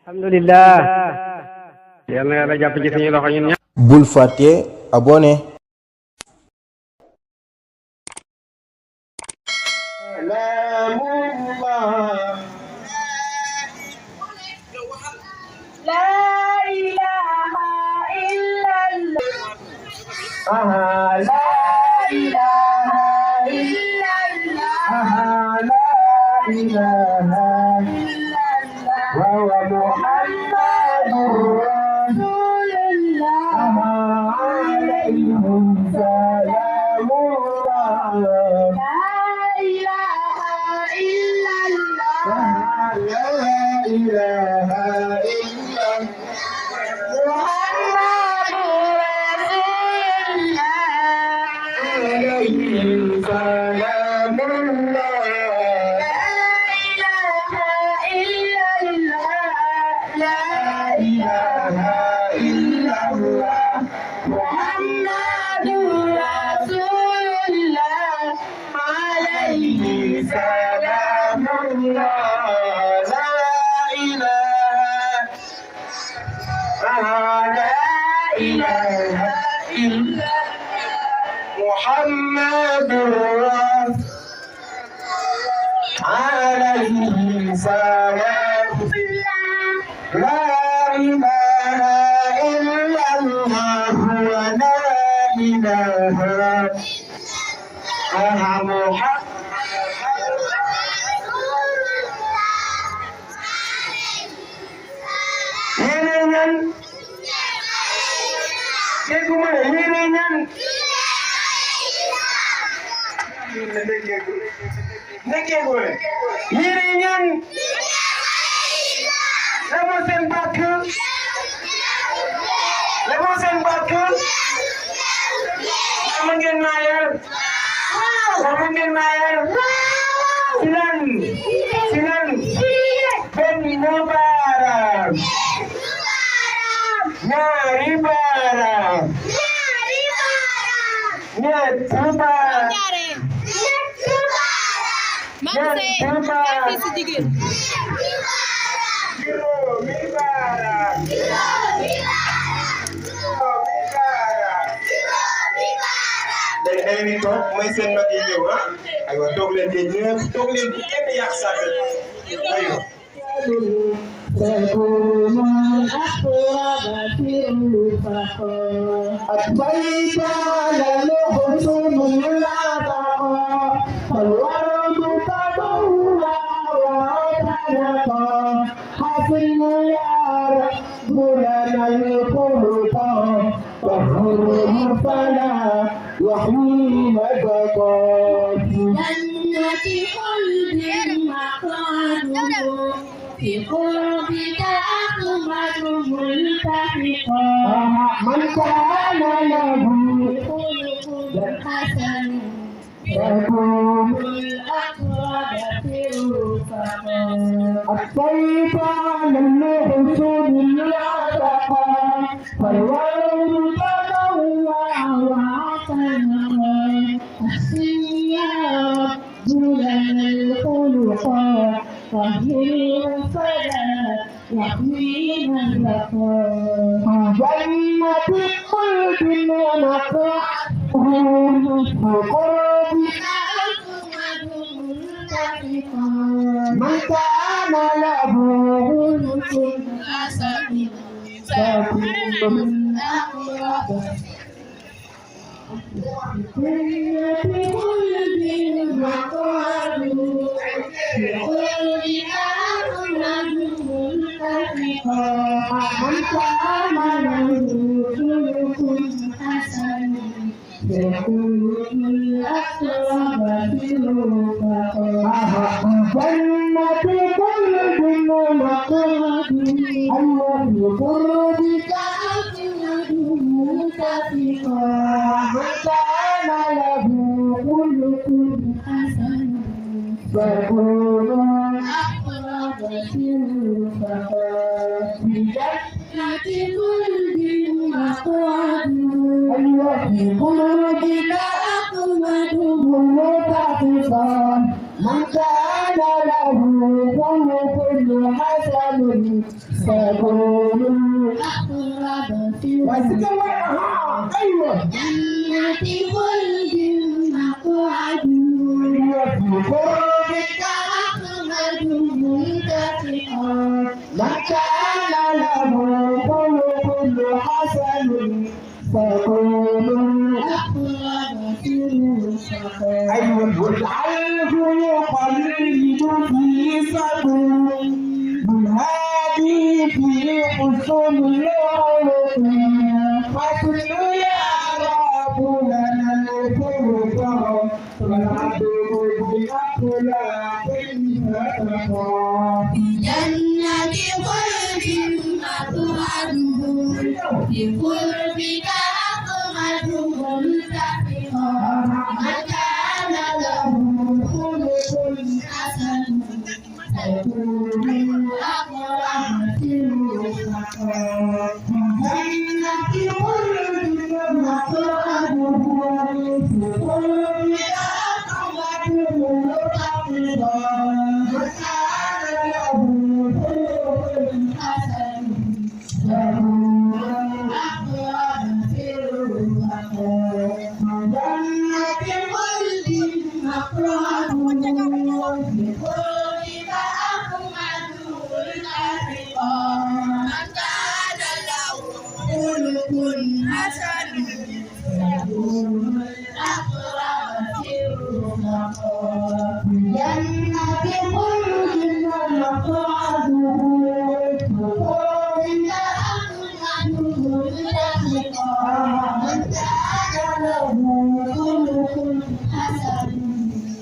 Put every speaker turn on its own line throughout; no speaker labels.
alhamdulillah yal na yàlla jàpp ci suñu loxo ñun ñëpp.
bul fàtte abonné.
من كان له خلق حسن حسن سيكون الأقرب في
أيوة
جنة خلد مقعد بقربك أحمد منتفعا من كان له خلق حسن سيكون الأقرب في السخاء
أيوة واجعله يقلد في صدر بالهادي في حسن العلق فصل يا رب لنا الفرقان ونعبد بأخلاق فتقى
جنة خلد مقعده بقربك أحمد منتفعا من كان له خلق حسن سيكون الأقرب في السخاء جنة خلد مقعده بقربك أحمد منتفعا من كان له خلق حسن سيكون الأقرب في السخاء جنة خلد مقعده بقربك أحمد منتفعا من كان له خلق حسن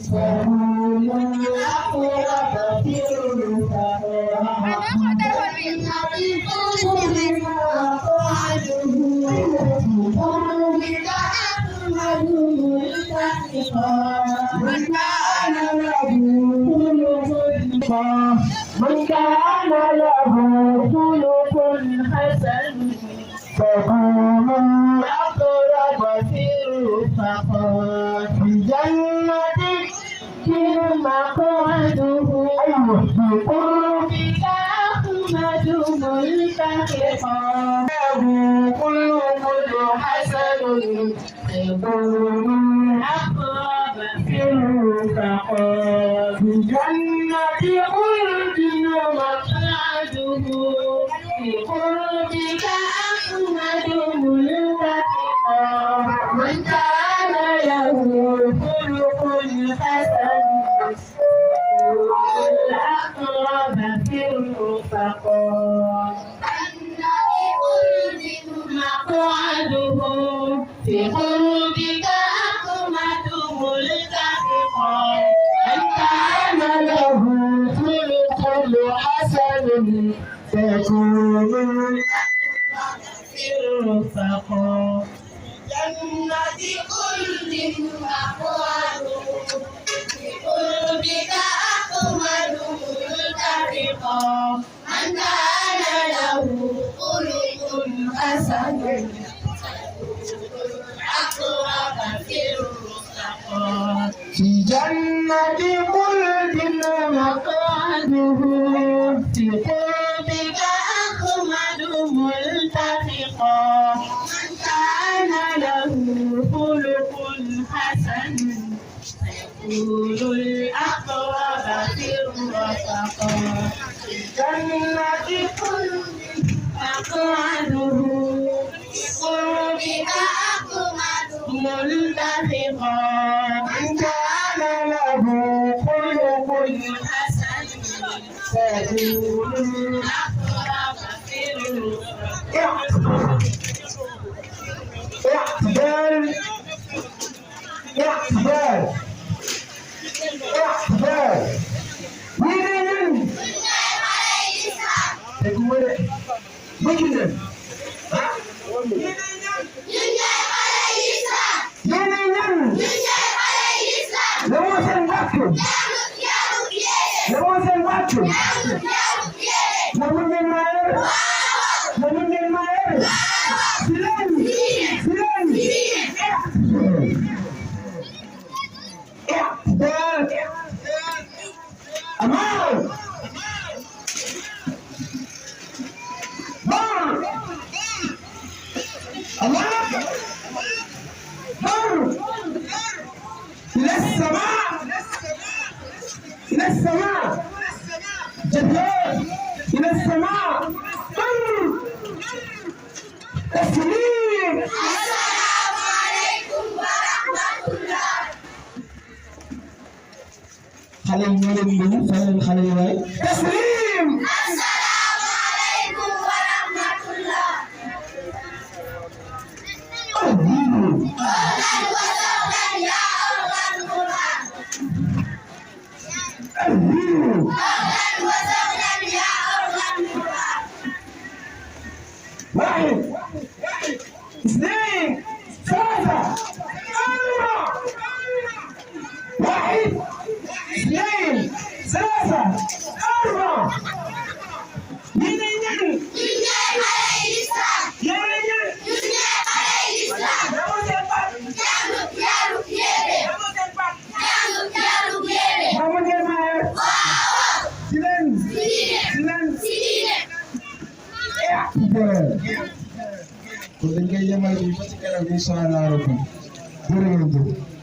سيكون الأقرب في السخاء جنة خلد مقعده بقربك أحمد منتفعا من كان له خلق حسن سيكون الأقرب في السخاء من كان له خلق حسن سيكون الأقرب في السخاء في جنة مقعده بقربك أحمد ملتحقا خلق حسن سيكون الأقرب في السخاء في جنة خلد مقعده بقربك أحمد ملتحقا من كان له خلق حسن الأقرب في الرفقاء مقعده في قربك أحمد ملتحقا من كان له خلق حسن سيكون في الرفقاء جنة خلد مقعده بقربك أحمد ملتحقا من كان له خلق حسن أقرب في الرفقاء في جنة خلد مقعده في قربك أحمد ملتحقا من كان له خلق حسن سيكون الأقرب في الرفقاء في جنة خلد مقعده بقربك أحمد ملتحقا من كان له خلق حسن سيكون الأقرب في الرفقاء اعتدال اعتدال اعتدال مين تقول مين ها xale yi ñoo leen nuyu fay leen xale yi waay taslim
Assalamu alaikum wa rahmatullah.
واحد اثنين ثلاثة أربعة واحد اثنين ثلاثة أربعة kon dañ koy yemal bi ba ci kanam incha allah rabbi jërë ngeen jëf